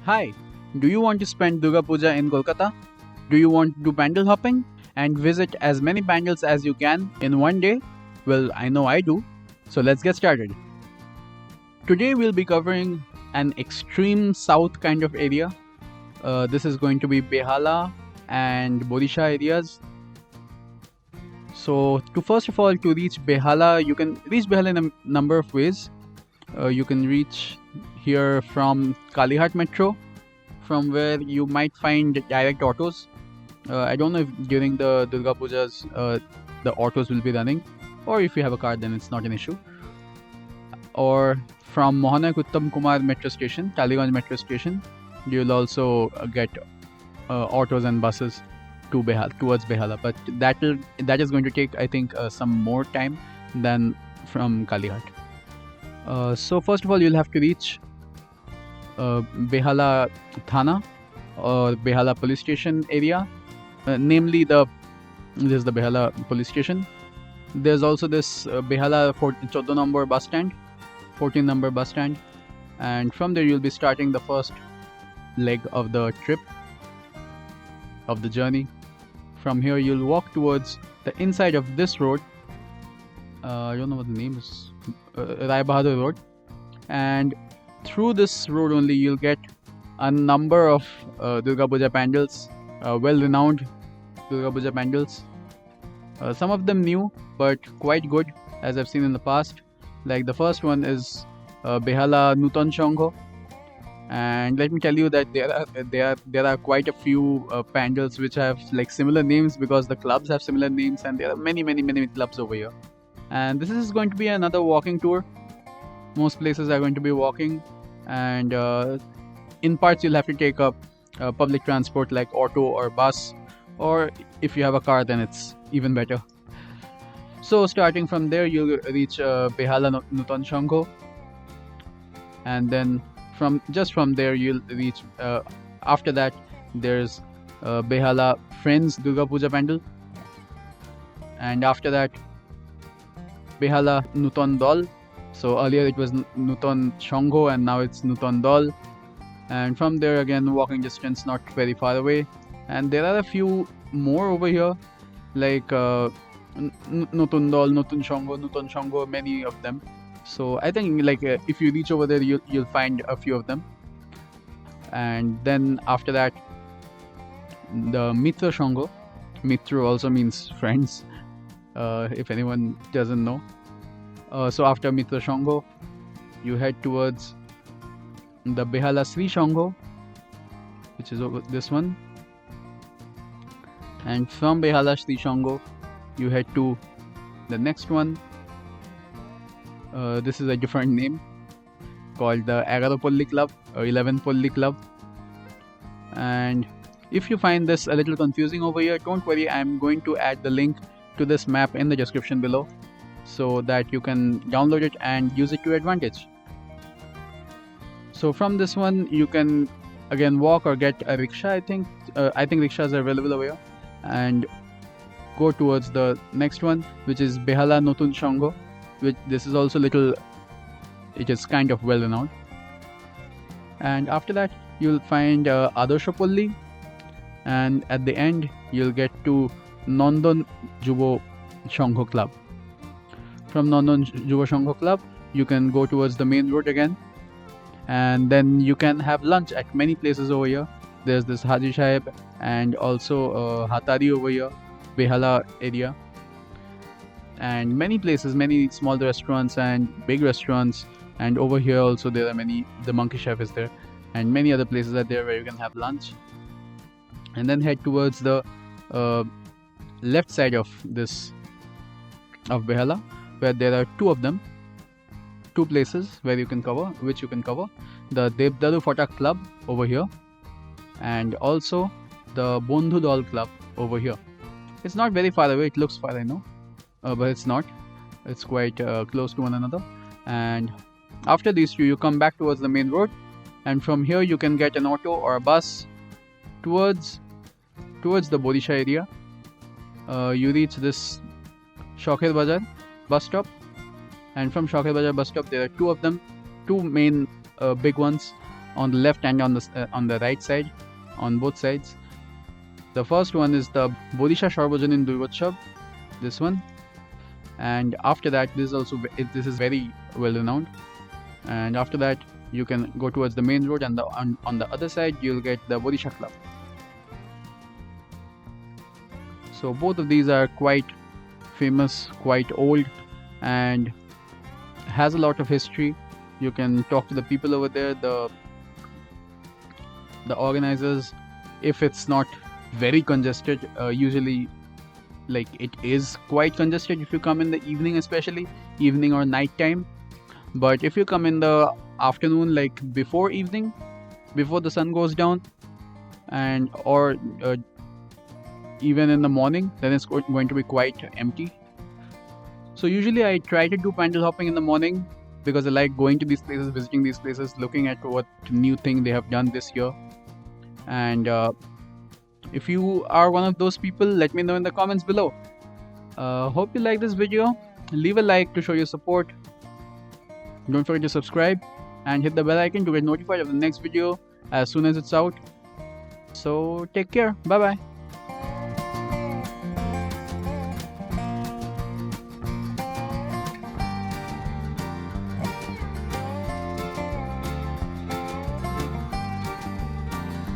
Hi, do you want to spend Durga Puja in Kolkata? Do you want to do pandal hopping and visit as many pandals as you can in one day? Well, I know I do. So let's get started. Today we'll be covering an extreme south kind of area. This is going to be Behala and Bodisha areas. So first of all, to reach Behala, you can reach Behala in a number of ways. You can reach here from Kalihat Metro, from where you might find direct autos. I don't know if during the Durga Pujas the autos will be running, or if you have a car, then it's not an issue. Or from Mohanak Uttam Kumar Metro Station, Taliganj Metro Station, you'll also get autos and buses to towards Behala. But that is going to take, I think, some more time than from Kalihat. So first of all, you'll have to reach Behala Thana or Behala police station area. Namely, this is the Behala police station. There's also this Behala 14 number bus stand, 14 number bus stand, and from there you'll be starting the first leg of the trip, of the journey. From here you'll walk towards the inside of this road. I don't know what the name is. Rai Bahadur Road, and through this road only you'll get a number of Durga Puja pandals, well-renowned Durga Puja pandals. Some of them new, but quite good, as I've seen in the past. Like the first one is Behala Nutan Shangho, and let me tell you that there are quite a few pandals which have like similar names, because the clubs have similar names, and there are many clubs over here. And this is going to be another walking tour. Most places are going to be walking, and in parts you'll have to take up public transport like auto or bus, or if you have a car, then it's even better. So starting from there, you'll reach Behala Nutan Shangho, and then from there you'll reach after that there's Behala Friends Durga Puja Pandal, and after that Behala Nutan Dol. So earlier it was Nutan Shangho, and now it's Nutan Dol. And from there again, walking distance, not very far away. And there are a few more over here, like Nutun Dol, Nutun Shangho, many of them. So I think like if you reach over there, you'll find a few of them. And then after that, the Mitra Shangho. Mitra also means friends, if anyone doesn't know. So after Mitra Shangho, you head towards the Behala Sri Shangho, which is over this one. And from Behala Sri Shangho, you head to the next one. This is a different name, called the 11 Polli Club or 11 Polli Club. And if you find this a little confusing over here, don't worry, I'm going to add the link to this map in the description below, so that you can download it and use it to your advantage. So from this one you can again walk or get a rickshaw. I think rickshaws are available over here, and go towards the next one, which is Behala Notun Shangho, which this is also it is kind of well renowned. And after that you'll find Adarsha, and at the end you'll get to Nandan Jubo Shangho Club. From Nandan Jubo Shangho Club, you can go towards the main road again, and then you can have lunch at many places over here. There's this Haji Sahib, and also Hatari over here, Behala area, and many places, many small restaurants and big restaurants. And over here also there are many. The Monkey Chef is there, and many other places are there where you can have lunch. And then head towards the left side of Behala, where there are two places where you can cover, the Devdaru Fatak Club over here, and also the Bondhu Dol Club over here. It's not very far away. It looks far, I know, but it's not. It's quite close to one another. And after these two, you come back towards the main road, and from here you can get an auto or a bus towards the Bodisha area. You reach this Shokher Bazaar bus stop, and from Shokher Bazaar bus stop there are two of them, two main big ones. on the left and on the right side, on both sides. The first one is the Bodisha Sarvajanin Durgotsav, this one, and after that this is very well renowned. And after that you can go towards the main road, and on the other side you'll get the Bodisha Club. So both of these are quite famous, quite old, and has a lot of history. You can talk to the people over there, the organizers. If it's not very congested, usually like it is quite congested if you come in the evening, especially evening or night time. But if you come in the afternoon, like before evening, before the sun goes down, and or even in the morning, then it's going to be quite empty. So usually I try to do pandal hopping in the morning because I like going to these places, visiting these places, looking at what new thing they have done this year. And if you are one of those people, let me know in the comments below. Hope you like this video. Leave a like to show your support. Don't forget to subscribe and hit the bell icon to get notified of the next video as soon as it's out. So take care. Bye bye.